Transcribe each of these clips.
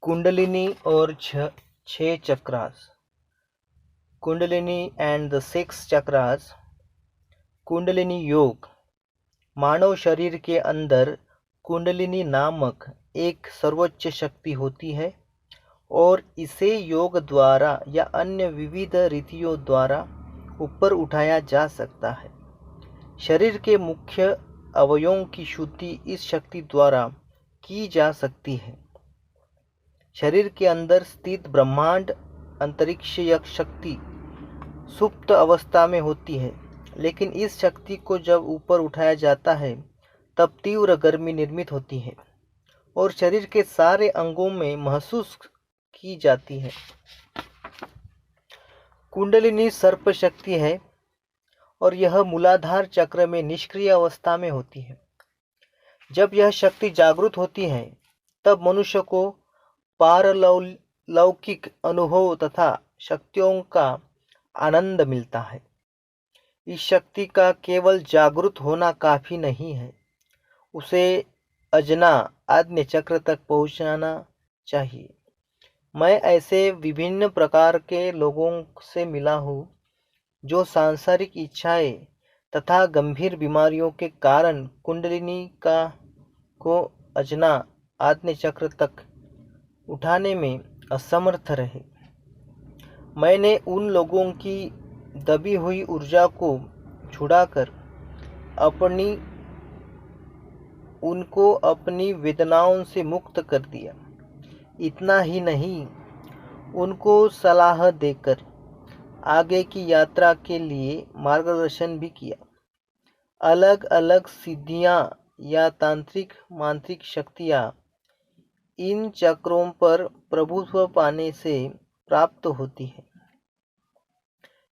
कुंडलिनी और छह chakras. Kundalini and the six chakras. Kundalini योग। मानव शरीर के अंदर कुंडलिनी नामक एक सर्वोच्च शक्ति होती है और इसे योग द्वारा या अन्य विविध रीतियों द्वारा ऊपर उठाया जा सकता है। शरीर के मुख्य अवयवों की शुद्धि इस शक्ति द्वारा की जा सकती है। शरीर के अंदर स्थित ब्रह्मांड अंतरिक्षीय शक्ति सुप्त अवस्था में होती है, लेकिन इस शक्ति को जब ऊपर उठाया जाता है तब तीव्र गर्मी निर्मित होती है और शरीर के सारे अंगों में महसूस की जाती है। कुंडलिनी सर्प शक्ति है और यह मूलाधार चक्र में निष्क्रिय अवस्था में होती है। जब यह शक्ति जागृत होती है तब मनुष्य को पारलौकिक अनुभव तथा शक्तियों का आनंद मिलता है। इस शक्ति का केवल जागृत होना काफी नहीं है, उसे अजना आज्ञा चक्र तक पहुंचना चाहिए। मैं ऐसे विभिन्न प्रकार के लोगों से मिला हूँ जो सांसारिक इच्छाएं तथा गंभीर बीमारियों के कारण कुंडलिनी को अजना आज्ञा चक्र तक उठाने में असमर्थ रहे। मैंने उन लोगों की दबी हुई ऊर्जा को छुड़ाकर उनको अपनी वेदनाओं से मुक्त कर दिया। इतना ही नहीं, उनको सलाह देकर आगे की यात्रा के लिए मार्गदर्शन भी किया। अलग अलग सिद्धियां या तांत्रिक मांत्रिक शक्तियां इन चक्रों पर प्रभुत्व पाने से प्राप्त होती है।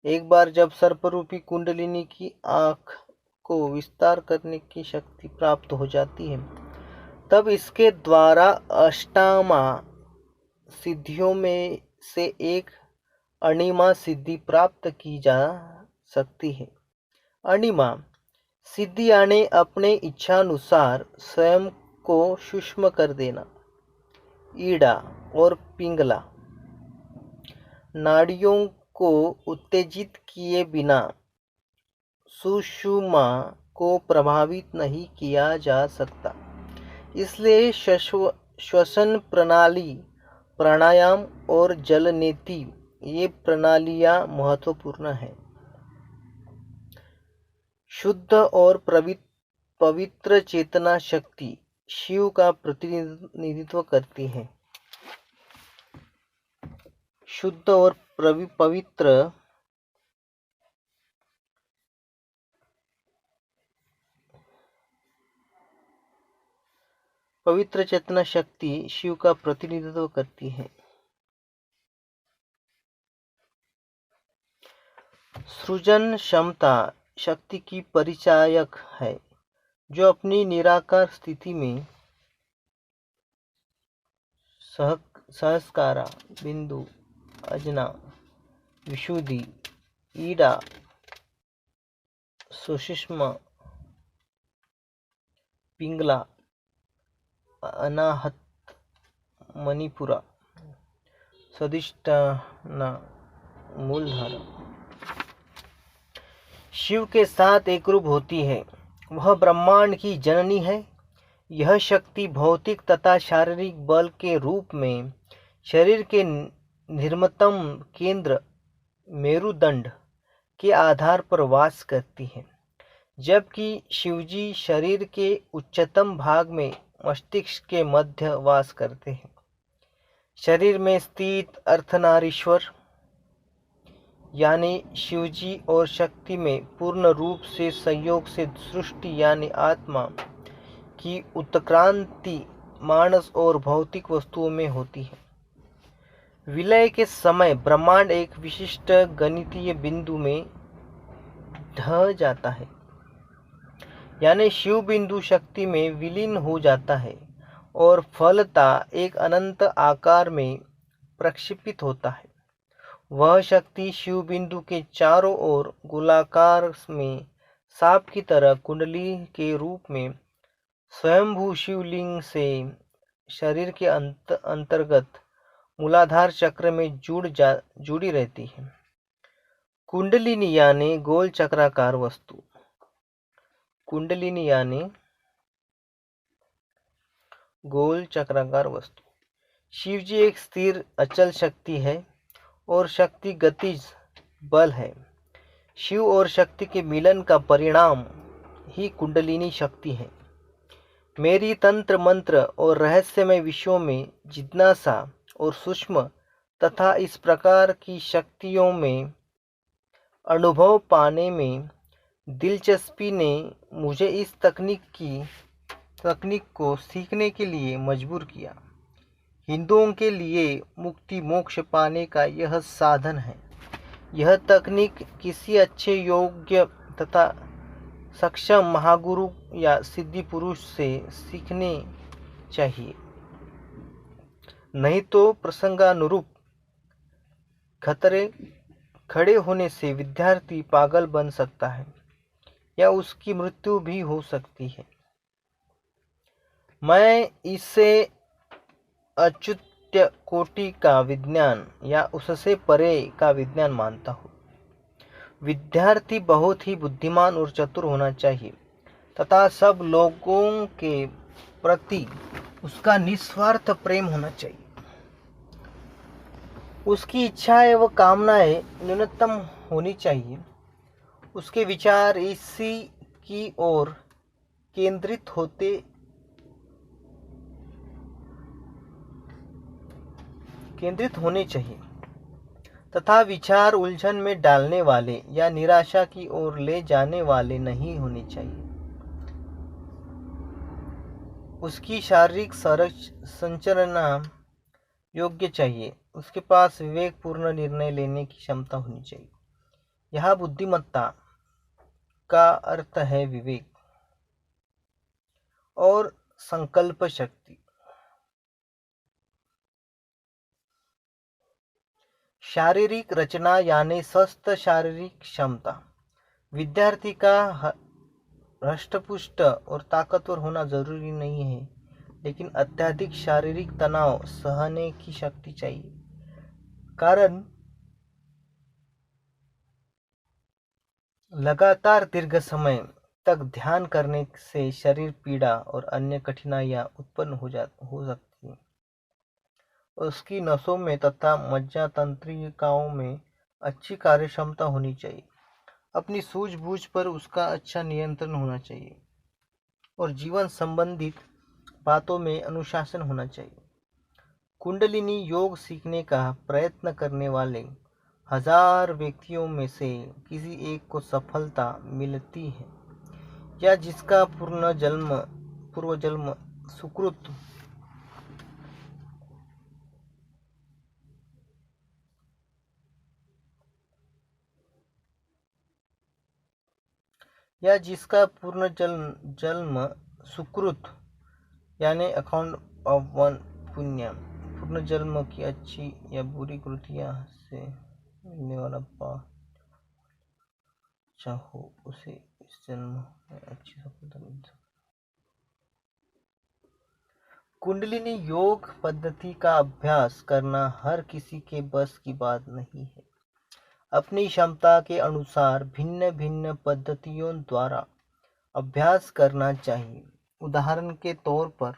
एक बार जब सर्परूपी कुंडलिनी की आँख को विस्तार करने की शक्ति प्राप्त हो जाती है तब इसके द्वारा अष्टामा सिद्धियों में से एक अणिमा सिद्धि प्राप्त की जा सकती है। अणिमा सिद्धि यानी अपने इच्छानुसार स्वयं को सूक्ष्म कर देना। ईड़ा और पिंगला नाड़ियों को उत्तेजित किए बिना सुषुम्ना को प्रभावित नहीं किया जा सकता, इसलिए श्वसन प्रणाली, प्राणायाम और जल नीति ये प्रणालियां महत्वपूर्ण हैं। शुद्ध और पवित्र चेतना शक्ति शिव का प्रतिनिधित्व करती है। शुद्ध और पवित्र चेतना शक्ति शिव का प्रतिनिधित्व करती है। सृजन क्षमता शक्ति की परिचायक है, जो अपनी निराकार स्थिति में सहस्कारा, बिंदु, अजना, विशुद्धि, ईड़ा, सुषुम्ना, पिंगला, अनाहत, मणिपुरा, स्वादिष्ठाना, मूलधारा शिव के साथ एकरूप होती है। वह ब्रह्मांड की जननी है। यह शक्ति भौतिक तथा शारीरिक बल के रूप में शरीर के निम्नतम केंद्र मेरुदंड के आधार पर वास करती है, जबकि शिवजी शरीर के उच्चतम भाग में मस्तिष्क के मध्य वास करते हैं। शरीर में स्थित अर्धनारीश्वर यानी शिवजी और शक्ति में पूर्ण रूप से संयोग से सृष्टि यानी आत्मा की उत्क्रांति मानस और भौतिक वस्तुओं में होती है। विलय के समय ब्रह्मांड एक विशिष्ट गणितीय बिंदु में ढह जाता है, यानी शिव बिंदु शक्ति में विलीन हो जाता है और फलतः एक अनंत आकार में प्रक्षेपित होता है। वह शक्ति शिव बिंदु के चारों ओर गोलाकार में सांप की तरह कुंडली के रूप में स्वयंभू शिवलिंग से शरीर के अंतर्गत मूलाधार चक्र में जुड़ी रहती है। कुंडलिनी यानी गोल चक्राकार वस्तु। कुंडलिनी यानी गोल चक्राकार वस्तु। शिव जी एक स्थिर अचल शक्ति है और शक्ति गतिज बल है। शिव और शक्ति के मिलन का परिणाम ही कुंडलिनी शक्ति है। मेरी तंत्र मंत्र और रहस्यमय विषयों में जिज्ञासा और सूक्ष्म तथा इस प्रकार की शक्तियों में अनुभव पाने में दिलचस्पी ने मुझे इस तकनीक को सीखने के लिए मजबूर किया। हिंदुओं के लिए मुक्ति मोक्ष पाने का यह साधन है। यह तकनीक किसी अच्छे योग्य तथा सक्षम महागुरु या सिद्धि पुरुष से सीखने चाहिए, नहीं तो प्रसंगानुरूप खड़े होने से विद्यार्थी पागल बन सकता है या उसकी मृत्यु भी हो सकती है। मैं इसे अच्युत कोटि का विज्ञान या उससे परे का विज्ञान मानता हूँ। विद्यार्थी बहुत ही बुद्धिमान और चतुर होना चाहिए तथा सब लोगों के प्रति उसका निस्वार्थ प्रेम होना चाहिए। उसकी इच्छाएं व कामनाएं न्यूनतम होनी चाहिए। उसके विचार इसी की ओर केंद्रित होने चाहिए तथा विचार उलझन में डालने वाले या निराशा की ओर ले जाने वाले नहीं होने चाहिए। उसकी शारीरिक संरचना योग्य चाहिए। उसके पास विवेकपूर्ण निर्णय लेने की क्षमता होनी चाहिए। यह बुद्धिमत्ता का अर्थ है विवेक और संकल्प शक्ति। शारीरिक रचना यानी स्वस्थ शारीरिक क्षमता। विद्यार्थी का हष्टपुष्ट और ताकतवर होना जरूरी नहीं है, लेकिन अत्यधिक शारीरिक तनाव सहने की शक्ति चाहिए। कारण लगातार दीर्घ समय तक ध्यान करने से शरीर पीड़ा और अन्य कठिनाइयां उत्पन्न हो सकती हैं। उसकी नसों में तथा मज्जा तंत्रिकाओं में अच्छी कार्यक्षमता होनी चाहिए। अपनी सूझबूझ पर उसका अच्छा नियंत्रण होना चाहिए और जीवन संबंधित बातों में अनुशासन होना चाहिए। कुंडलिनी योग सीखने का प्रयत्न करने वाले 1000 व्यक्तियों में से किसी एक को सफलता मिलती है या जिसका पूर्व जन्म सुकृत यानी अकाउंट ऑफ वन पुण्य पूर्ण जन्म की अच्छी या बुरी कृतियां से मिलने वाला पाप चाहो उसे इस जन्म में अच्छी सफलता मिल सकती। कुंडलिनी योग पद्धति का अभ्यास करना हर किसी के बस की बात नहीं है। अपनी क्षमता के अनुसार भिन्न भिन्न पद्धतियों द्वारा अभ्यास करना चाहिए। उदाहरण के तौर पर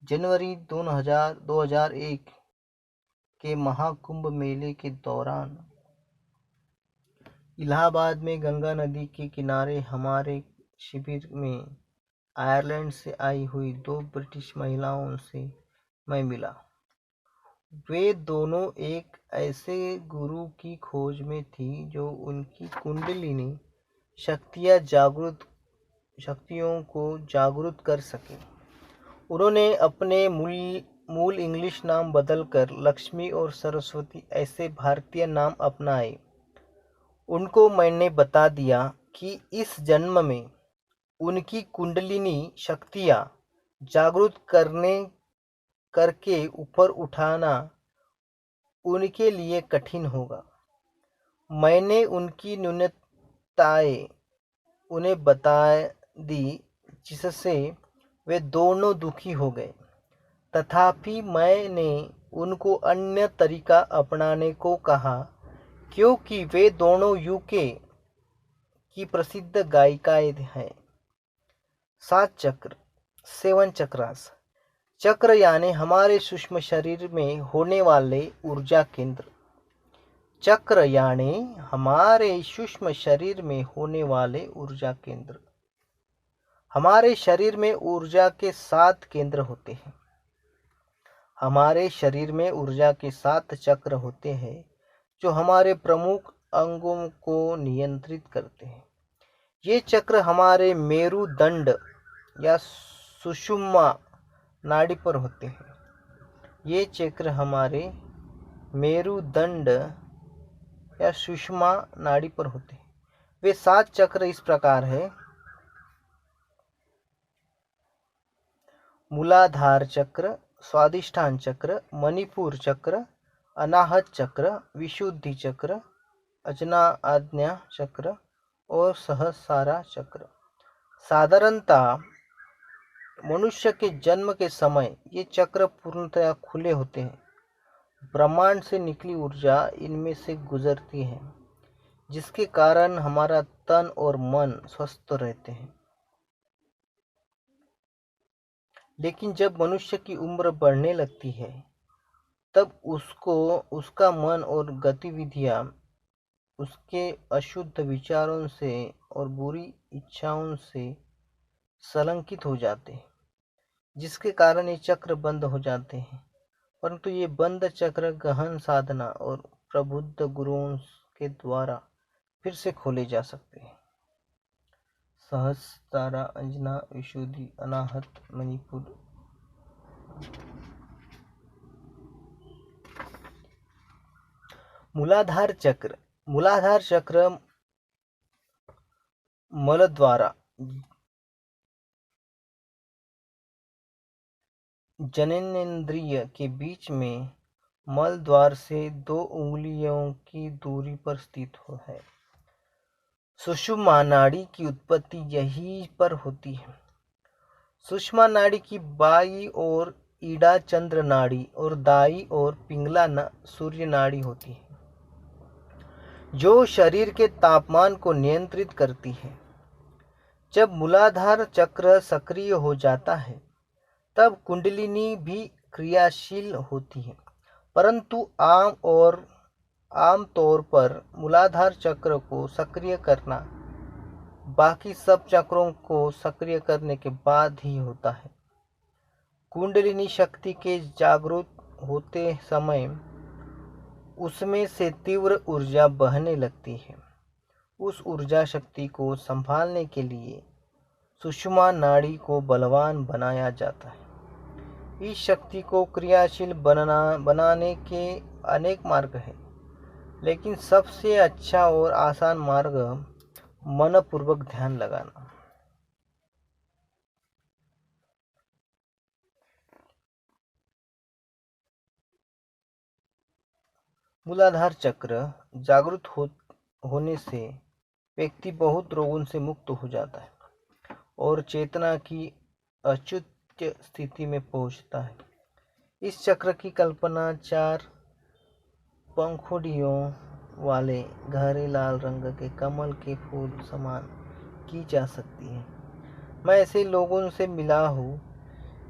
जनवरी 2001 के महाकुंभ मेले के दौरान इलाहाबाद में गंगा नदी के किनारे हमारे शिविर में आयरलैंड से आई हुई 2 ब्रिटिश महिलाओं से मैं मिला। वे दोनों एक ऐसे गुरु की खोज में थी जो उनकी कुंडलिनी शक्तियों को जागृत कर सके। उन्होंने अपने मूल इंग्लिश नाम बदलकर लक्ष्मी और सरस्वती ऐसे भारतीय नाम अपनाए। उनको मैंने बता दिया कि इस जन्म में उनकी कुंडलिनी शक्तियाँ जागृत करके ऊपर उठाना उनके लिए कठिन होगा। मैंने उनकी न्यूनताएं उन्हें बता दी, जिससे वे दोनों दुखी हो गए। तथापि मैंने उनको अन्य तरीका अपनाने को कहा, क्योंकि वे दोनों यूके की प्रसिद्ध गायिकाएं हैं। 7 चक्र, 7 चक्रास। चक्र यानी हमारे सूक्ष्म शरीर में होने वाले ऊर्जा केंद्र। चक्र यानी हमारे सूक्ष्म शरीर में होने वाले ऊर्जा केंद्र। हमारे शरीर में ऊर्जा के 7 केंद्र होते हैं। हमारे शरीर में ऊर्जा के 7 चक्र होते हैं जो हमारे प्रमुख अंगों को नियंत्रित करते हैं। ये चक्र हमारे मेरुदंड या सुषुम्ना नाड़ी पर होते हैं। ये चक्र हमारे मेरुदंड या सुषुम्ना नाड़ी पर होते हैं। वे 7 चक्र इस प्रकार है: मूलाधार चक्र, स्वादिष्ठान चक्र, मणिपुर चक्र, अनाहत चक्र, विशुद्धि चक्र, अजना आज्ञा चक्र और सहस्रारा चक्र। साधारणतः मनुष्य के जन्म के समय ये चक्र पूर्णतया खुले होते हैं। ब्रह्मांड से निकली ऊर्जा इनमें से गुजरती है, जिसके कारण हमारा तन और मन स्वस्थ रहते हैं। लेकिन जब मनुष्य की उम्र बढ़ने लगती है, तब उसका मन और गतिविधियां उसके अशुद्ध विचारों से और बुरी इच्छाओं से संलग्नित हो जाते हैं, जिसके कारण ये चक्र बंद हो जाते हैं। परंतु ये बंद चक्र गहन साधना और प्रबुद्ध गुरुओं के द्वारा फिर से खोले जा सकते हैं। सहस्रारा, अंजना, विशुद्धि, अनाहत, मणिपुर। मूलाधार चक्र। मूलाधार चक्र मल द्वारा जननेंद्रिय के बीच में मल द्वार से 2 उंगलियों की दूरी पर स्थित है। सुषुम्ना नाड़ी की उत्पत्ति यहीं पर होती है। सुषुम्ना नाड़ी की बाईं ओर ईड़ा चंद्र नाड़ी और दाईं ओर पिंगला सूर्य नाड़ी होती है, जो शरीर के तापमान को नियंत्रित करती है। जब मूलाधार चक्र सक्रिय हो जाता है, तब कुंडलिनी भी क्रियाशील होती है। परंतु आम तौर पर मूलाधार चक्र को सक्रिय करना बाकी सब चक्रों को सक्रिय करने के बाद ही होता है। कुंडलिनी शक्ति के जागृत होते समय उसमें से तीव्र ऊर्जा बहने लगती है। उस ऊर्जा शक्ति को संभालने के लिए सुषुम्ना नाड़ी को बलवान बनाया जाता है। इस शक्ति को क्रियाशील बनाने के अनेक मार्ग हैं, लेकिन सबसे अच्छा और आसान मार्ग मनपूर्वक ध्यान लगाना। मूलाधार चक्र जागृत होने से व्यक्ति बहुत रोगों से मुक्त हो जाता है और चेतना की अच्युत स्थिति में पहुंचता है। इस चक्र की कल्पना 4 पंखुड़ियों वाले गहरे लाल रंग के कमल के फूल समान की जा सकती है। मैं ऐसे लोगों से मिला हूँ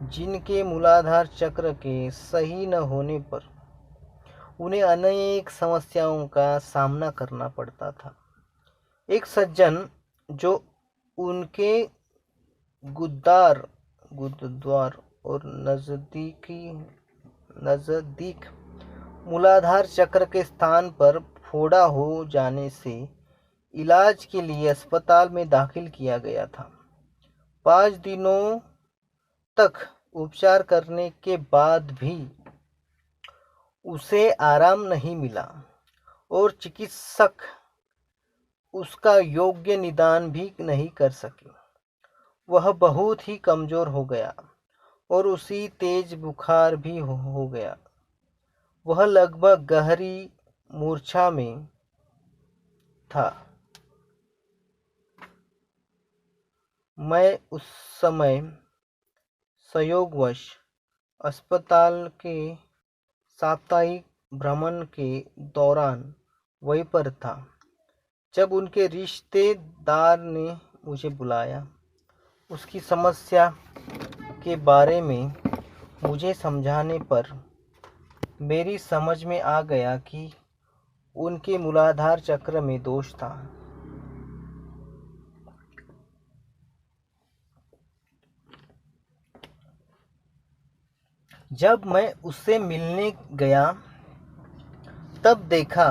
जिनके मूलाधार चक्र के सही न होने पर उन्हें अनेक समस्याओं का सामना करना पड़ता था। एक सज्जन जो उनके गुरुद्वार और नजदीक मूलाधार चक्र के स्थान पर फोड़ा हो जाने से इलाज के लिए अस्पताल में दाखिल किया गया था। 5 दिनों तक उपचार करने के बाद भी उसे आराम नहीं मिला और चिकित्सक उसका योग्य निदान भी नहीं कर सके। वह बहुत ही कमजोर हो गया और उसी तेज बुखार भी हो गया। वह लगभग गहरी मूर्छा में था। मैं उस समय संयोगवश अस्पताल के साप्ताहिक भ्रमण के दौरान वहीं पर था जब उनके रिश्तेदार ने मुझे बुलाया। उसकी समस्या के बारे में मुझे समझाने पर मेरी समझ में आ गया कि उनके मूलाधार चक्र में दोष था। जब मैं उससे मिलने गया तब देखा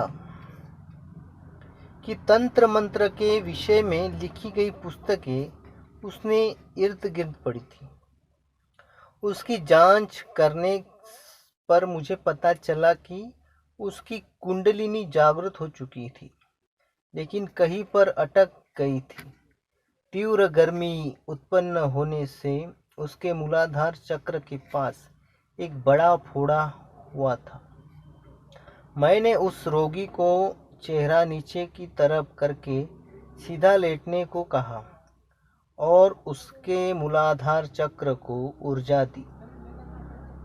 कि तंत्र मंत्र के विषय में लिखी गई पुस्तकें उसने इर्द गिर्द पड़ी थी। उसकी जांच करने पर मुझे पता चला कि उसकी कुंडलिनी जागृत हो चुकी थी, लेकिन कहीं पर अटक गई थी। तीव्र गर्मी उत्पन्न होने से उसके मूलाधार चक्र के पास एक बड़ा फोड़ा हुआ था। मैंने उस रोगी को चेहरा नीचे की तरफ करके सीधा लेटने को कहा और उसके मूलाधार चक्र को ऊर्जा दी।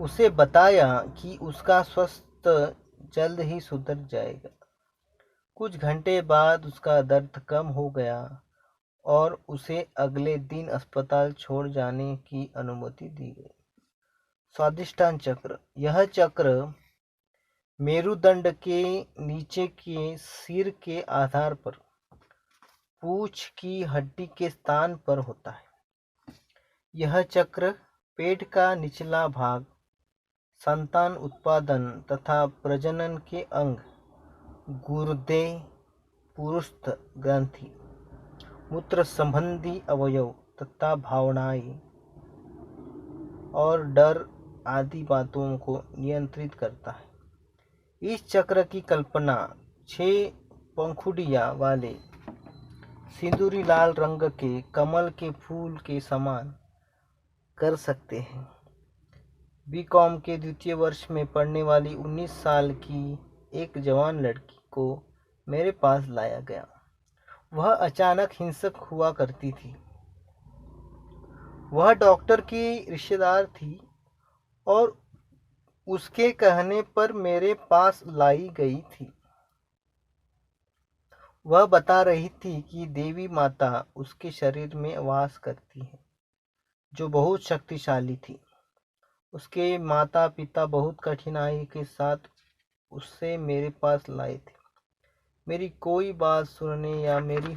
उसे बताया कि उसका स्वास्थ्य जल्द ही सुधर जाएगा। कुछ घंटे बाद उसका दर्द कम हो गया और उसे अगले दिन अस्पताल छोड़ जाने की अनुमति दी गई। स्वादिष्टान चक्र। यह चक्र मेरुदंड के नीचे के सिर के आधार पर पूंछ की हड्डी के स्थान पर होता है। यह चक्र पेट का निचला भाग, संतान उत्पादन तथा प्रजनन के अंग, गुर्दे, पुरुष ग्रंथि, मूत्र संबंधी अवयव तथा भावनाएं और डर आदि बातों को नियंत्रित करता है। इस चक्र की कल्पना 6 पंखुड़ियां वाले सिंदूरी लाल रंग के कमल के फूल के समान कर सकते हैं। बीकॉम के द्वितीय वर्ष में पढ़ने वाली 19 साल की एक जवान लड़की को मेरे पास लाया गया। वह अचानक हिंसक हुआ करती थी। वह डॉक्टर की रिश्तेदार थी और उसके कहने पर मेरे पास लाई गई थी। वह बता रही थी कि देवी माता उसके शरीर में वास करती है, जो बहुत शक्तिशाली थी। उसके माता पिता बहुत कठिनाई के साथ उससे मेरे पास लाए थे। मेरी कोई बात सुनने या मेरी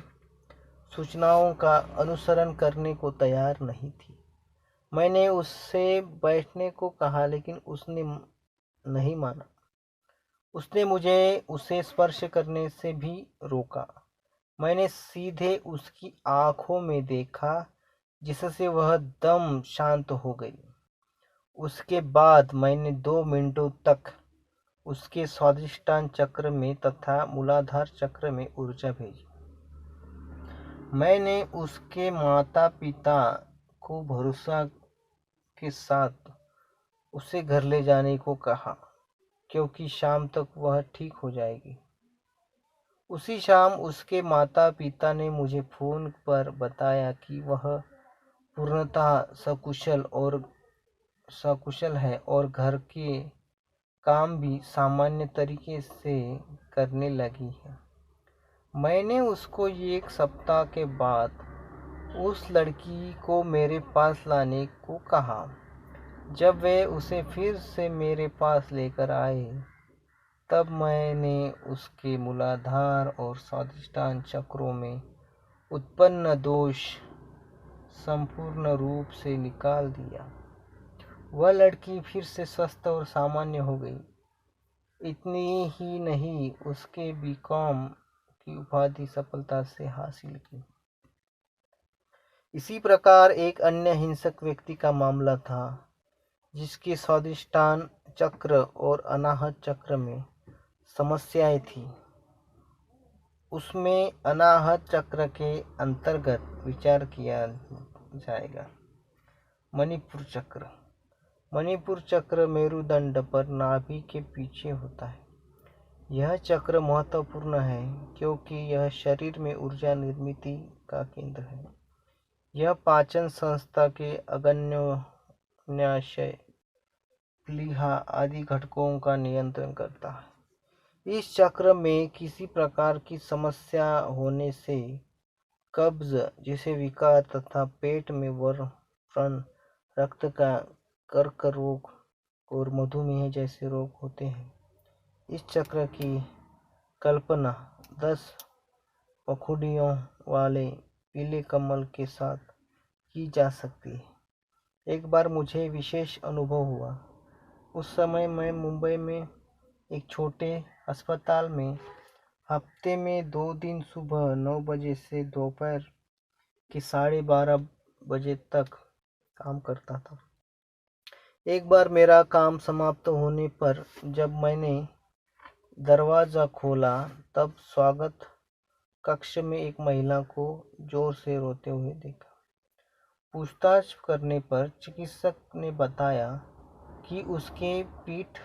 सूचनाओं का अनुसरण करने को तैयार नहीं थी। मैंने उससे बैठने को कहा, लेकिन उसने नहीं माना। उसने मुझे उसे स्पर्श करने से भी रोका। मैंने सीधे उसकी आंखों में देखा, जिससे वह दम शांत हो गई। उसके बाद मैंने 2 मिनटों तक उसके स्वादिष्टान चक्र में तथा मूलाधार चक्र में ऊर्जा भेजी। मैंने उसके माता पिता को भरोसा के साथ उसे घर ले जाने को कहा, क्योंकि शाम तक वह ठीक हो जाएगी। उसी शाम उसके माता पिता ने मुझे फोन पर बताया कि वह पूर्णतः सकुशल है और घर के काम भी सामान्य तरीके से करने लगी है। मैंने उसको 1 सप्ताह के बाद उस लड़की को मेरे पास लाने को कहा। जब वे उसे फिर से मेरे पास लेकर आए, तब मैंने उसके मूलाधार और स्वादिष्टान चक्रों में उत्पन्न दोष संपूर्ण रूप से निकाल दिया। वह लड़की फिर से स्वस्थ और सामान्य हो गई। इतनी ही नहीं, उसके बीकॉम की उपाधि सफलता से हासिल की। इसी प्रकार एक अन्य हिंसक व्यक्ति का मामला था, जिसके स्वादिष्टान चक्र और अनाहत चक्र में समस्याएं थी। उसमें अनाहत चक्र के अंतर्गत विचार किया जाएगा। मणिपुर चक्र। मणिपुर चक्र मेरुदंड पर नाभि के पीछे होता है। यह चक्र महत्वपूर्ण है क्योंकि यह शरीर में ऊर्जा निर्मित का केंद्र है। यह पाचन संस्था के अग्न्याशय प्लीहा आदि घटकों का नियंत्रण करता है। इस चक्र में किसी प्रकार की समस्या होने से कब्ज जैसे विकार तथा पेट में व्रण, रक्त का कर्क रोग और मधुमेह जैसे रोग होते हैं। इस चक्र की कल्पना 10 पंखुड़ियों वाले पीले कमल के साथ की जा सकती है। एक बार मुझे विशेष अनुभव हुआ। उस समय मैं मुंबई में एक छोटे अस्पताल में हफ्ते में 2 दिन सुबह 9 बजे से दोपहर के 12:30 बजे तक काम करता था। एक बार मेरा काम समाप्त होने पर जब मैंने दरवाज़ा खोला तब स्वागत कक्ष में एक महिला को जोर से रोते हुए देखा। पूछताछ करने पर चिकित्सक ने बताया कि उसके पीठ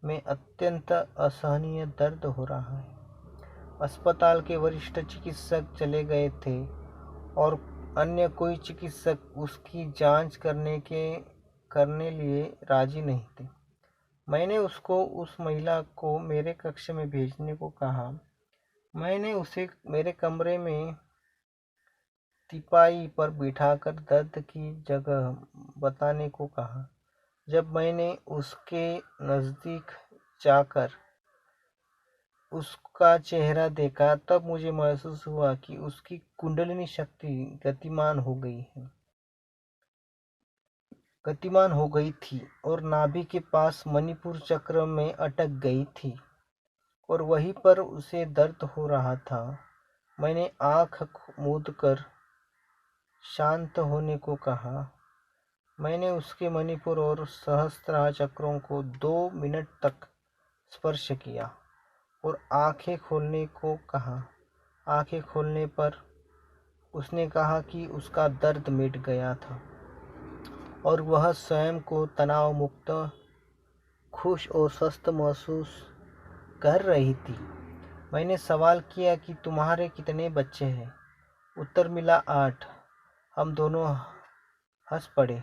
में अत्यंत असहनीय दर्द हो रहा है। अस्पताल के वरिष्ठ चिकित्सक चले गए थे और अन्य कोई चिकित्सक उसकी जांच करने लिए राजी नहीं थे। मैंने उस महिला को मेरे कक्ष में भेजने को कहा। मैंने उसे मेरे कमरे में तिपाई पर बिठाकर दर्द की जगह बताने को कहा। जब मैंने उसके नज़दीक जाकर उसका चेहरा देखा तब मुझे महसूस हुआ कि उसकी कुंडलिनी शक्ति गतिमान हो गई थी और नाभि के पास मणिपुर चक्र में अटक गई थी और वहीं पर उसे दर्द हो रहा था। मैंने आँख मूंदकर शांत होने को कहा। मैंने उसके मणिपुर और सहस्त्रार चक्रों को 2 मिनट तक स्पर्श किया और आंखें खोलने को कहा। आंखें खोलने पर उसने कहा कि उसका दर्द मिट गया था और वह स्वयं को तनाव मुक्त, खुश और स्वस्थ महसूस कर रही थी। मैंने सवाल किया कि तुम्हारे कितने बच्चे हैं? उत्तर मिला 8। हम दोनों हंस पड़े।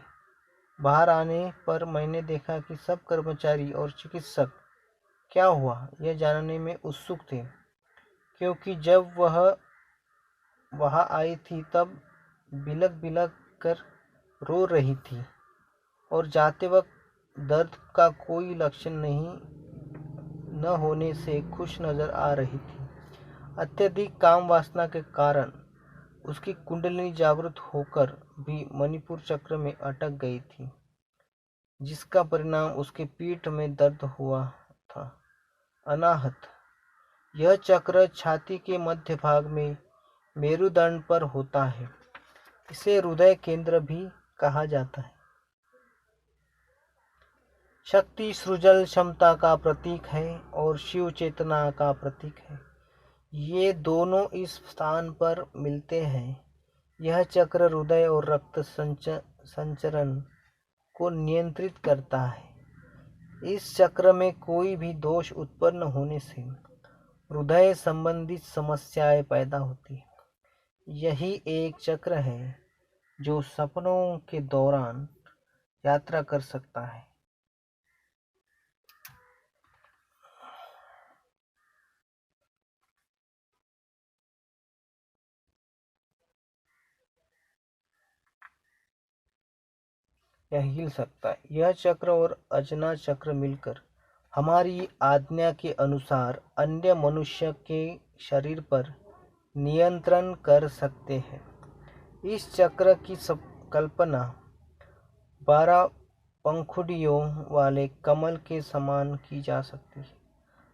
बाहर आने पर मैंने देखा कि सब कर्मचारी और चिकित्सक क्या हुआ यह जानने में उत्सुक थे, क्योंकि जब वह वहां आई थी तब बिलख बिलख कर रो रही थी और जाते वक्त दर्द का कोई लक्षण न होने से खुश नजर आ रही थी। अत्यधिक काम वासना के कारण उसकी कुंडलिनी जागृत होकर भी मणिपुर चक्र में अटक गई थी, जिसका परिणाम उसके पीठ में दर्द हुआ था। अनाहत यह चक्र छाती के मध्य भाग में मेरुदंड पर होता है। इसे हृदय केंद्र भी कहा जाता है। शक्ति सृजल क्षमता का प्रतीक है और शिव चेतना का प्रतीक है। ये दोनों इस स्थान पर मिलते हैं। यह चक्र हृदय और रक्त संचरण को नियंत्रित करता है। इस चक्र में कोई भी दोष उत्पन्न होने से हृदय संबंधित समस्याएं पैदा होती हैं। यही एक चक्र है जो सपनों के दौरान यात्रा कर सकता है। यह हिल सकता है। यह चक्र और अजना चक्र मिलकर हमारी आज्ञा के अनुसार अन्य मनुष्य के शरीर पर नियंत्रण कर सकते हैं। इस चक्र की कल्पना 12 पंखुड़ियों वाले कमल के समान की जा सकती है।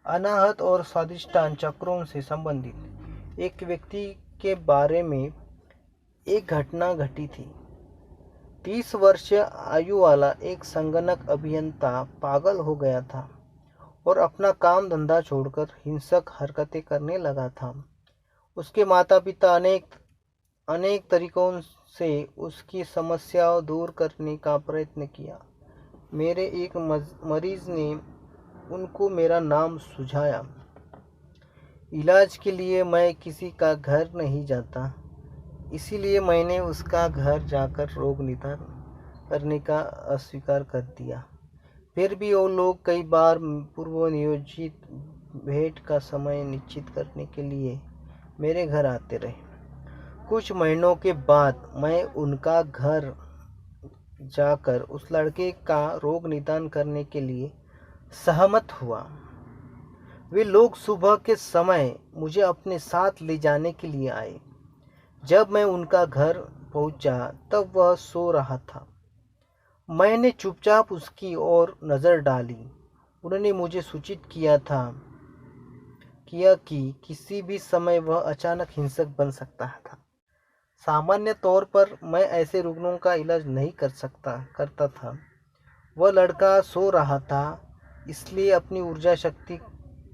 अनाहत और स्वादिष्टान चक्रों से संबंधित एक व्यक्ति के बारे में एक घटना घटी थी। 30 वर्ष आयु वाला एक संगणक अभियंता पागल हो गया था और अपना काम धंधा छोड़कर हिंसक हरकतें करने लगा था। उसके माता पिता अनेक तरीकों से उसकी समस्याओं दूर करने का प्रयत्न किया। मेरे एक मरीज ने उनको मेरा नाम सुझाया। इलाज के लिए मैं किसी का घर नहीं जाता, इसीलिए मैंने उसका घर जाकर रोग निदान करने का अस्वीकार कर दिया। फिर भी वो लोग कई बार पूर्व नियोजित भेंट का समय निश्चित करने के लिए मेरे घर आते रहे। कुछ महीनों के बाद मैं उनका घर जाकर उस लड़के का रोग निदान करने के लिए सहमत हुआ। वे लोग सुबह के समय मुझे अपने साथ ले जाने के लिए आए। जब मैं उनका घर पहुंचा तब वह सो रहा था। मैंने चुपचाप उसकी ओर नज़र डाली। उन्होंने मुझे सूचित किया कि किसी भी समय वह अचानक हिंसक बन सकता था। सामान्य तौर पर मैं ऐसे रुग्णों का इलाज नहीं करता था। वह लड़का सो रहा था, इसलिए अपनी ऊर्जा शक्ति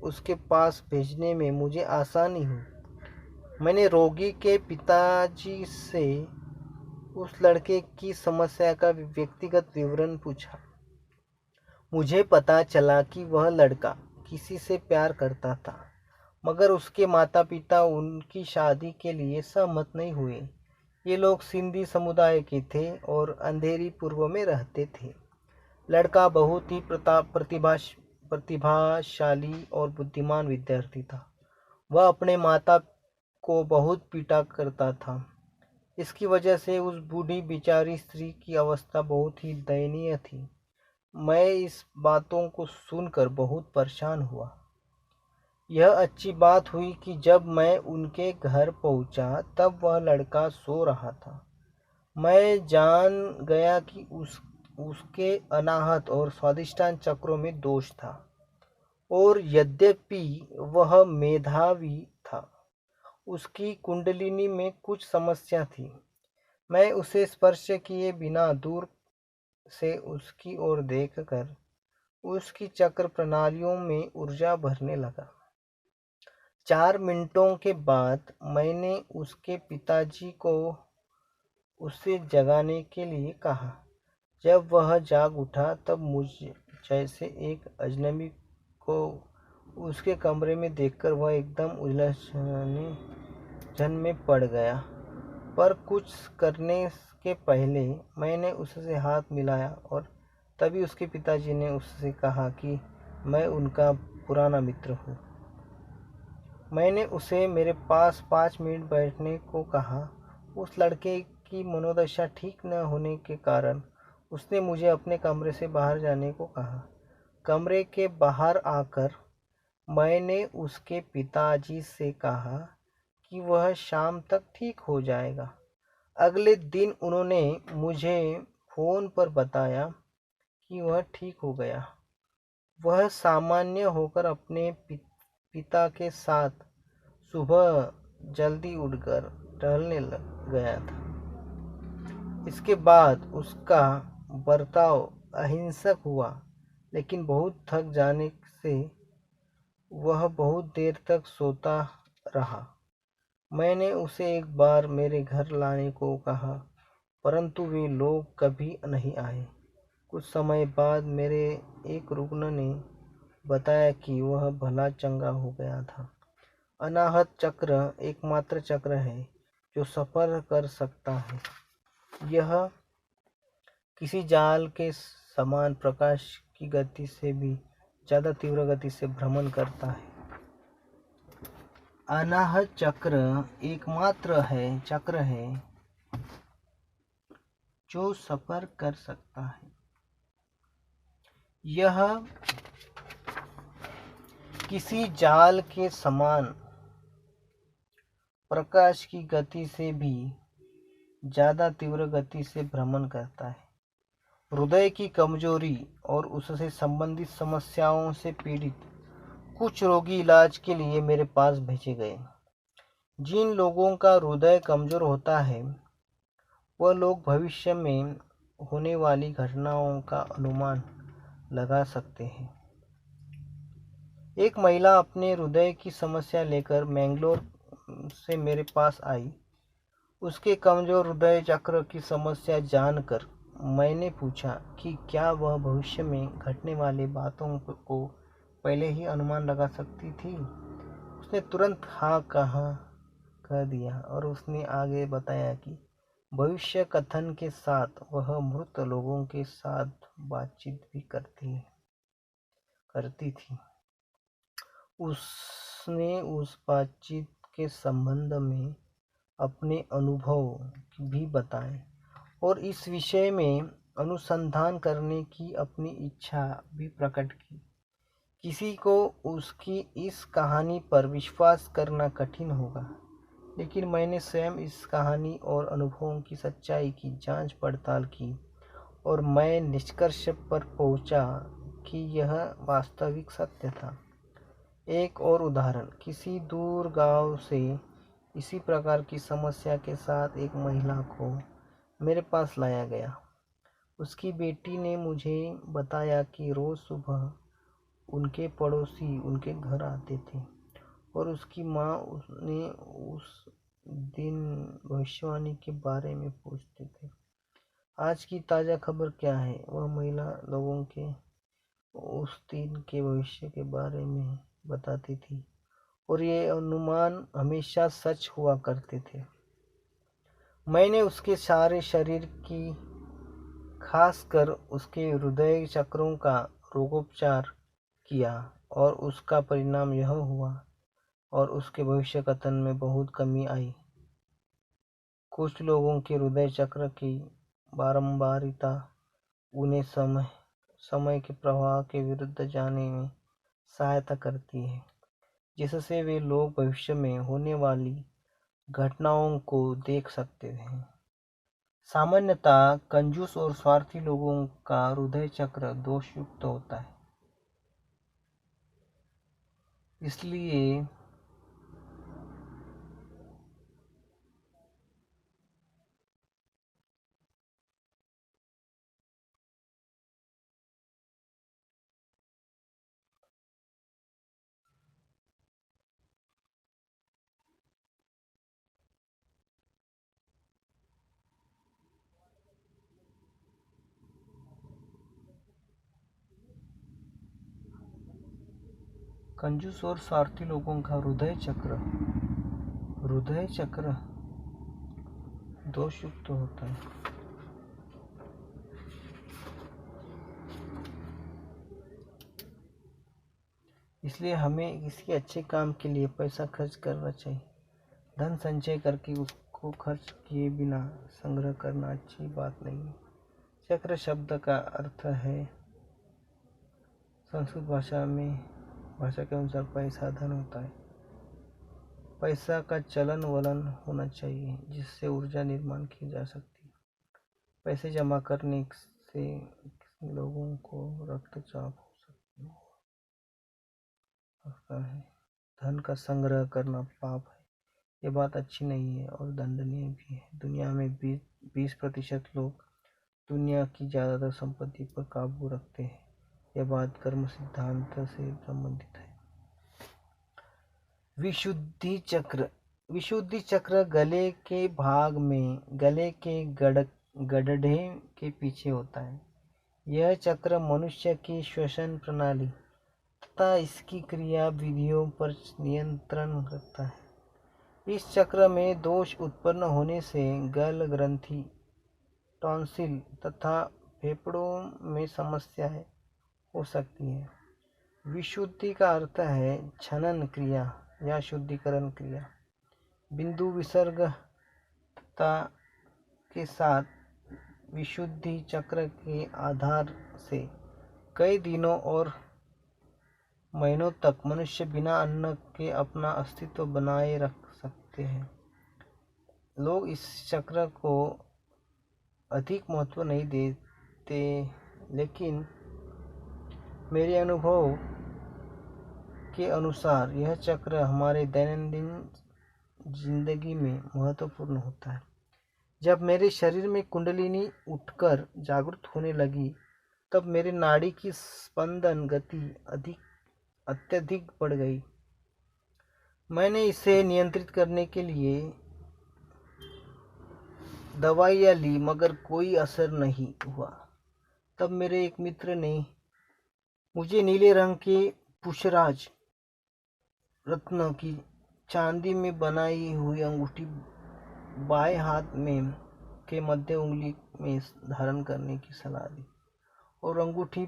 उसके पास भेजने में मुझे आसानी हुई। मैंने रोगी के पिताजी से उस लड़के की समस्या का व्यक्तिगत विवरण पूछा। मुझे पता चला कि वह लड़का किसी से प्यार करता था, मगर उसके माता पिता उनकी शादी के लिए सहमत नहीं हुए। ये लोग सिंधी समुदाय के थे और अंधेरी पूर्व में रहते थे। लड़का बहुत ही प्रतिभाशाली और बुद्धिमान विद्यार्थी था। वह अपने माता को बहुत पीटा करता था। इसकी वजह से उस बूढ़ी बेचारी स्त्री की अवस्था बहुत ही दयनीय थी। मैं इस बातों को सुनकर बहुत परेशान हुआ। यह अच्छी बात हुई कि जब मैं उनके घर पहुंचा तब वह लड़का सो रहा था। मैं जान गया कि उसके अनाहत और स्वादिष्टान चक्रों में दोष था, और यद्यपि वह मेधावी था, उसकी कुंडलिनी में कुछ समस्या थी। मैं उसे स्पर्श किए बिना दूर से उसकी ओर देखकर उसकी चक्र प्रणालियों में ऊर्जा भरने लगा। 4 मिनटों के बाद मैंने उसके पिताजी को उसे जगाने के लिए कहा। जब वह जाग उठा तब मुझे जैसे एक अजनबी को उसके कमरे में देखकर वह एकदम उलझन में पड़ गया। पर कुछ करने के पहले मैंने उससे हाथ मिलाया और तभी उसके पिताजी ने उससे कहा कि मैं उनका पुराना मित्र हूँ। मैंने उसे मेरे पास 5 मिनट बैठने को कहा। उस लड़के की मनोदशा ठीक न होने के कारण उसने मुझे अपने कमरे से बाहर जाने को कहा। कमरे के बाहर आकर मैंने उसके पिताजी से कहा कि वह शाम तक ठीक हो जाएगा। अगले दिन उन्होंने मुझे फ़ोन पर बताया कि वह ठीक हो गया। वह सामान्य होकर अपने पिता के साथ सुबह जल्दी उठकर टहलने लग गया था। इसके बाद उसका बर्ताव अहिंसक हुआ, लेकिन बहुत थक जाने से वह बहुत देर तक सोता रहा। मैंने उसे एक बार मेरे घर लाने को कहा, परंतु वे लोग कभी नहीं आए। कुछ समय बाद मेरे एक रुग्ण ने बताया कि वह भला चंगा हो गया था। अनाहत चक्र एकमात्र चक्र है जो सफ़र कर सकता है। यह किसी जाल के समान प्रकाश की गति से भी ज़्यादा तीव्र गति से भ्रमण करता है। अनाहत चक्र एकमात्र चक्र है जो सफ़र कर सकता है। यह किसी जाल के समान प्रकाश की गति से भी ज़्यादा तीव्र गति से भ्रमण करता है। हृदय की कमजोरी और उससे संबंधित समस्याओं से पीड़ित कुछ रोगी इलाज के लिए मेरे पास भेजे गए। जिन लोगों का हृदय कमजोर होता है, वह लोग भविष्य में होने वाली घटनाओं का अनुमान लगा सकते हैं। एक महिला अपने हृदय की समस्या लेकर मैंगलोर से मेरे पास आई। उसके कमजोर हृदय चक्र की समस्या जानकर मैंने पूछा कि क्या वह भविष्य में घटने वाली बातों को पहले ही अनुमान लगा सकती थी। उसने तुरंत हाँ कह दिया और उसने आगे बताया कि भविष्य कथन के साथ वह मृत लोगों के साथ बातचीत भी करती थी। उसने उस बातचीत के संबंध में अपने अनुभव भी बताए और इस विषय में अनुसंधान करने की अपनी इच्छा भी प्रकट की। किसी को उसकी इस कहानी पर विश्वास करना कठिन होगा, लेकिन मैंने स्वयं इस कहानी और अनुभवों की सच्चाई की जांच पड़ताल की और मैं निष्कर्ष पर पहुंचा कि यह वास्तविक सत्य था। एक और उदाहरण, किसी दूर गांव से इसी प्रकार की समस्या के साथ एक महिला को मेरे पास लाया गया। उसकी बेटी ने मुझे बताया कि रोज सुबह उनके पड़ोसी उनके घर आते थे और उसकी माँ ने उस दिन भविष्यवाणी के बारे में पूछते थे। आज की ताज़ा खबर क्या है? वह महिला लोगों के उस दिन के भविष्य के बारे में बताती थी और ये अनुमान हमेशा सच हुआ करते थे। मैंने उसके सारे शरीर की, खासकर उसके हृदय चक्रों का रोगोपचार किया और उसका परिणाम यह हुआ और उसके भविष्य कथन में बहुत कमी आई। कुछ लोगों के हृदय चक्र की बारंबारिता उन्हें समय के प्रवाह के विरुद्ध जाने में सहायता करती है, जिससे वे लोग भविष्य में होने वाली घटनाओं को देख सकते हैं। सामान्यतः कंजूस और स्वार्थी लोगों का हृदय चक्र दोषयुक्त होता है, इसलिए कंजूस और स्वार्थी लोगों का हृदय चक्र दोषयुक्त होता है। इसलिए हमें किसी अच्छे काम के लिए पैसा खर्च करना चाहिए। धन संचय करके उसको खर्च किए बिना संग्रह करना अच्छी बात नहीं है। चक्र शब्द का अर्थ है, संस्कृत भाषा के अनुसार पैसा धन होता है। पैसा का चलन वलन होना चाहिए जिससे ऊर्जा निर्माण की जा सकती है। पैसे जमा करने से लोगों को रक्तचाप हो सकता है। धन का संग्रह करना पाप है। ये बात अच्छी नहीं है और दंडनीय भी है। दुनिया में 20% लोग दुनिया की ज़्यादातर संपत्ति पर काबू रखते हैं। यह बात कर्म सिद्धांत से संबंधित है। विशुद्धि चक्र गले के भाग में गले के गड्ढे के पीछे होता है। यह चक्र मनुष्य की श्वसन प्रणाली तथा इसकी क्रिया विधियों पर नियंत्रण रखता है। इस चक्र में दोष उत्पन्न होने से गल ग्रंथि, टॉन्सिल तथा फेफड़ों में समस्याएं हो सकती है। विशुद्धि का अर्थ है छनन क्रिया या शुद्धिकरण क्रिया। बिंदु विसर्गता के साथ विशुद्धि चक्र के आधार से कई दिनों और महीनों तक मनुष्य बिना अन्न के अपना अस्तित्व बनाए रख सकते हैं। लोग इस चक्र को अधिक महत्व नहीं देते, लेकिन मेरे अनुभव के अनुसार यह चक्र हमारे दैनंदिन जिंदगी में महत्वपूर्ण होता है। जब मेरे शरीर में कुंडलिनी उठकर जागृत होने लगी, तब मेरे नाड़ी की स्पंदन गति अत्यधिक बढ़ गई। मैंने इसे नियंत्रित करने के लिए दवाइयाँ ली, मगर कोई असर नहीं हुआ। तब मेरे एक मित्र ने मुझे नीले रंग के पुष्पराज रत्न की चांदी में बनाई हुई अंगूठी बाएं हाथ में के मध्य उंगली में धारण करने की सलाह दी और अंगूठी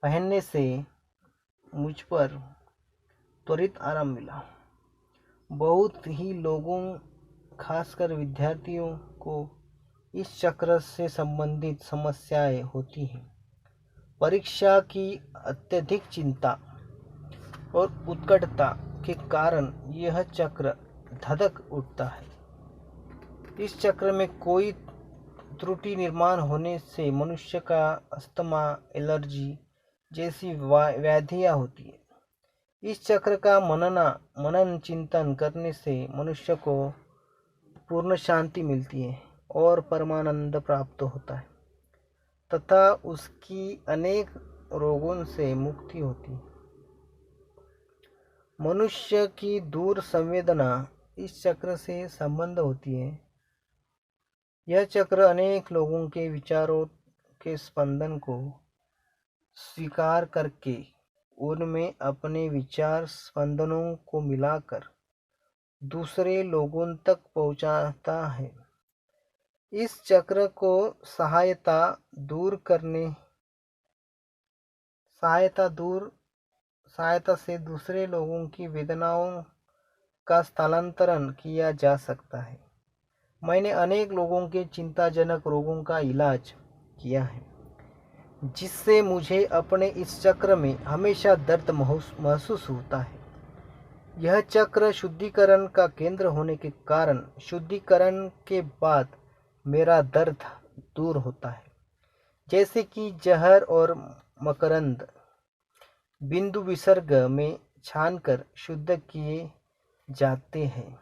पहनने से मुझ पर त्वरित आराम मिला। बहुत ही लोगों, खासकर विद्यार्थियों को इस चक्र से संबंधित समस्याएं होती हैं। परीक्षा की अत्यधिक चिंता और उत्कंठा के कारण यह चक्र धधक उठता है। इस चक्र में कोई त्रुटि निर्माण होने से मनुष्य का अस्थमा, एलर्जी जैसी व्याधियां होती है। इस चक्र का मनन चिंतन करने से मनुष्य को पूर्ण शांति मिलती है और परमानंद प्राप्त होता है तथा उसकी अनेक रोगों से मुक्ति होती है। मनुष्य की दूर संवेदना इस चक्र से संबंध होती है। यह चक्र अनेक लोगों के विचारों के स्पंदन को स्वीकार करके उनमें अपने विचार स्पंदनों को मिलाकर दूसरे लोगों तक पहुंचाता है। इस चक्र को सहायता से दूसरे लोगों की वेदनाओं का स्थानांतरण किया जा सकता है। मैंने अनेक लोगों के चिंताजनक रोगों का इलाज किया है, जिससे मुझे अपने इस चक्र में हमेशा दर्द महसूस होता है। यह चक्र शुद्धिकरण का केंद्र होने के कारण शुद्धिकरण के बाद मेरा दर्द दूर होता है। जैसे कि जहर और मकरंद बिंदु विसर्ग में छानकर शुद्ध किए जाते हैं,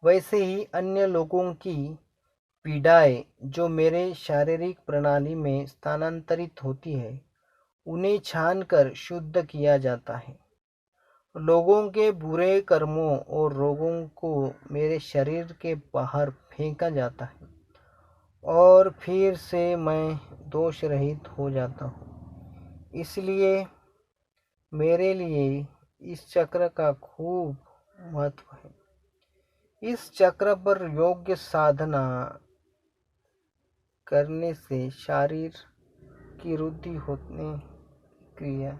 वैसे ही अन्य लोगों की पीड़ाएं जो मेरे शारीरिक प्रणाली में स्थानांतरित होती है, उन्हें छानकर शुद्ध किया जाता है। लोगों के बुरे कर्मों और रोगों को मेरे शरीर के बाहर फेंका जाता है और फिर से मैं दोष रहित हो जाता हूँ। इसलिए मेरे लिए इस चक्र का खूब महत्व है। इस चक्र पर योग्य साधना करने से शरीर की वृद्धि होने क्रिया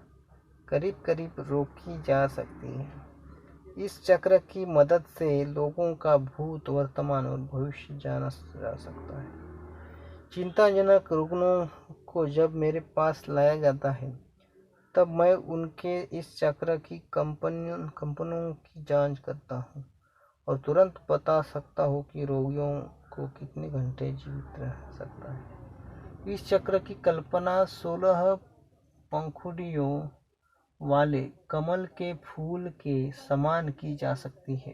करीब रोकी जा सकती है। इस चक्र की मदद से लोगों का भूत, वर्तमान और भविष्य जाना जा सकता है। चिंताजनक रुग्णों को जब मेरे पास लाया जाता है, तब मैं उनके इस चक्र की कंपनों की जांच करता हूँ और तुरंत बता सकता हूँ कि रोगियों को कितने घंटे जीवित रह सकता है। इस चक्र की कल्पना 16 पंखुड़ियों वाले कमल के फूल के समान की जा सकती है।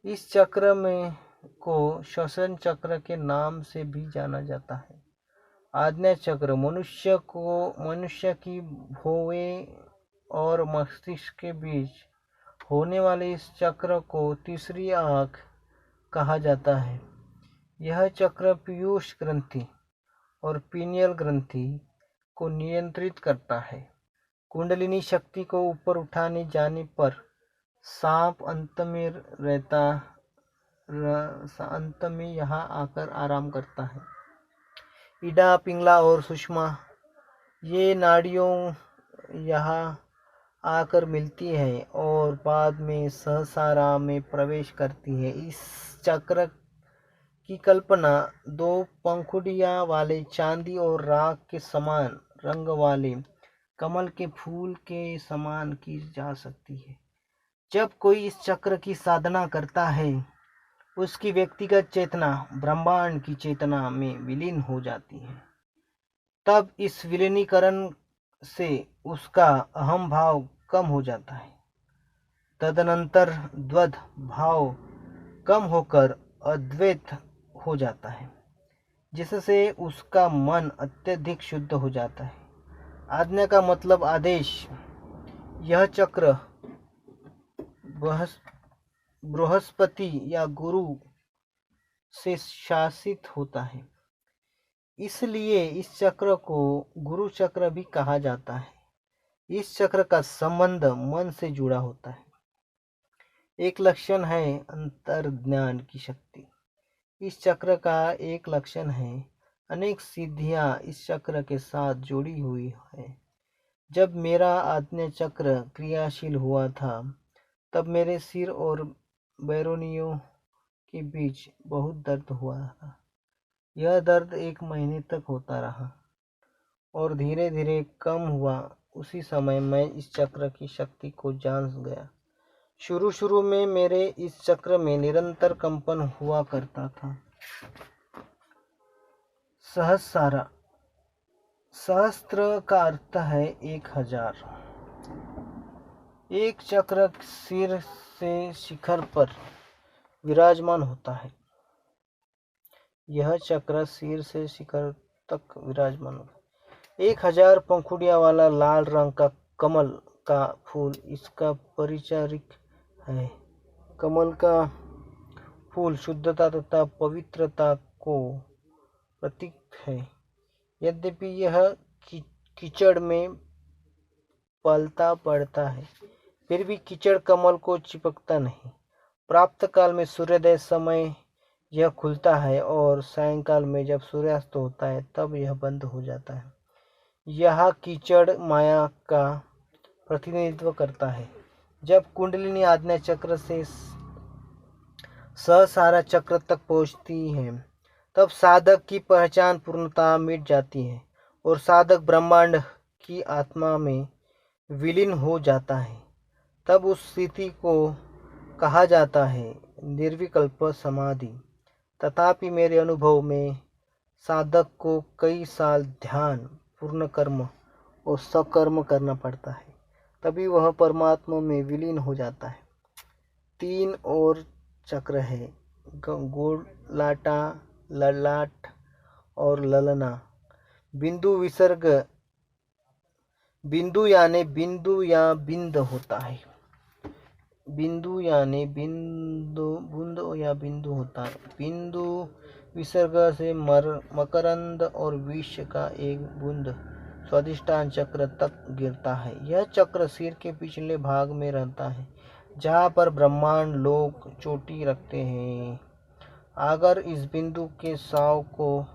इस चक्र में को श्वसन चक्र के नाम से भी जाना जाता है। आज्ञा चक्र मनुष्य की भौहें और मस्तिष्क के बीच होने वाले इस चक्र को तीसरी आँख कहा जाता है। यह चक्र पीयूष ग्रंथि और पीनियल ग्रंथि को नियंत्रित करता है। कुंडलिनी शक्ति को ऊपर उठाने जाने पर सांप अंत में यहाँ आकर आराम करता है। इडा, पिंगला और सुषमा ये नाड़ियों यहाँ आकर मिलती है और बाद में सहस्रारा में प्रवेश करती है। इस चक्र की कल्पना 2 पंखुड़ियाँ वाले चांदी और राख के समान रंग वाले कमल के फूल के समान की जा सकती है। जब कोई इस चक्र की साधना करता है, उसकी व्यक्तिगत चेतना ब्रह्मांड की चेतना में विलीन हो जाती है। तब इस विलीनीकरण से उसका अहम भाव कम हो जाता है। तदनंतर द्वैत भाव कम होकर अद्वैत हो जाता है, जिससे उसका मन अत्यधिक शुद्ध हो जाता है। आज्ञा का मतलब आदेश। यह चक्र बृहस्पति या गुरु से शासित होता है, इसलिए इस चक्र को गुरु चक्र भी कहा जाता है। इस चक्र का संबंध मन से जुड़ा होता है। एक लक्षण है अंतर्ज्ञान की शक्ति। इस चक्र का एक लक्षण है अनेक सिद्धियां इस चक्र के साथ जुड़ी हुई है। जब मेरा आज्ञा चक्र क्रियाशील हुआ था तब मेरे सिर और बैरोनियों के बीच बहुत दर्द हुआ था। यह दर्द 1 महीने तक होता रहा और धीरे धीरे कम हुआ। उसी समय मैं इस चक्र की शक्ति को जान गया। शुरू शुरू में मेरे इस चक्र में निरंतर कंपन हुआ करता था। सहस्रारा, सहस्त्र का अर्थ है 1000। एक चक्र सिर से शिखर पर विराजमान होता है। यह चक्र सिर से शिखर तक विराजमान होता है। 1000 पंखुड़ियों वाला लाल रंग का कमल का फूल इसका परिचारिक है। कमल का फूल शुद्धता तथा पवित्रता को प्रतीक है। यद्यपि यह कीचड़ में पलता पड़ता है, फिर भी कीचड़ कमल को चिपकता नहीं। प्रातः काल में सूर्योदय समय यह खुलता है और सायंकाल में जब सूर्यास्त होता है तब यह बंद हो जाता है। यह कीचड़ माया का प्रतिनिधित्व करता है। जब कुंडलिनी आज्ञा चक्र से सहस्रारा चक्र तक पहुंचती है तब साधक की पहचान पूर्णतः मिट जाती है और साधक ब्रह्मांड की आत्मा में विलीन हो जाता है। तब उस स्थिति को कहा जाता है निर्विकल्प समाधि। तथापि मेरे अनुभव में साधक को कई साल ध्यान, पूर्ण कर्म और सकर्म करना पड़ता है, तभी वह परमात्मा में विलीन हो जाता है। 3 और चक्र है, गोलाटा, ललाट और ललना। बिंदु विसर्ग बिंदु यानी बिंदु या बिंद होता है। बिंदु यानी बूंद या बिंदु होता है। बिंदु विसर्ग से मकरंद और विष का एक बूंद स्वादिष्टान चक्र तक गिरता है। यह चक्र सिर के पिछले भाग में रहता है जहाँ पर ब्रह्मांड लोग चोटी रखते हैं। अगर इस बिंदु के साव को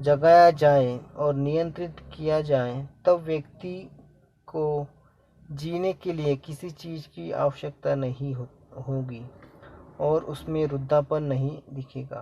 जगाया जाए और नियंत्रित किया जाए तब व्यक्ति को जीने के लिए किसी चीज़ की आवश्यकता नहीं होगी और उसमें रुद्धापन नहीं दिखेगा।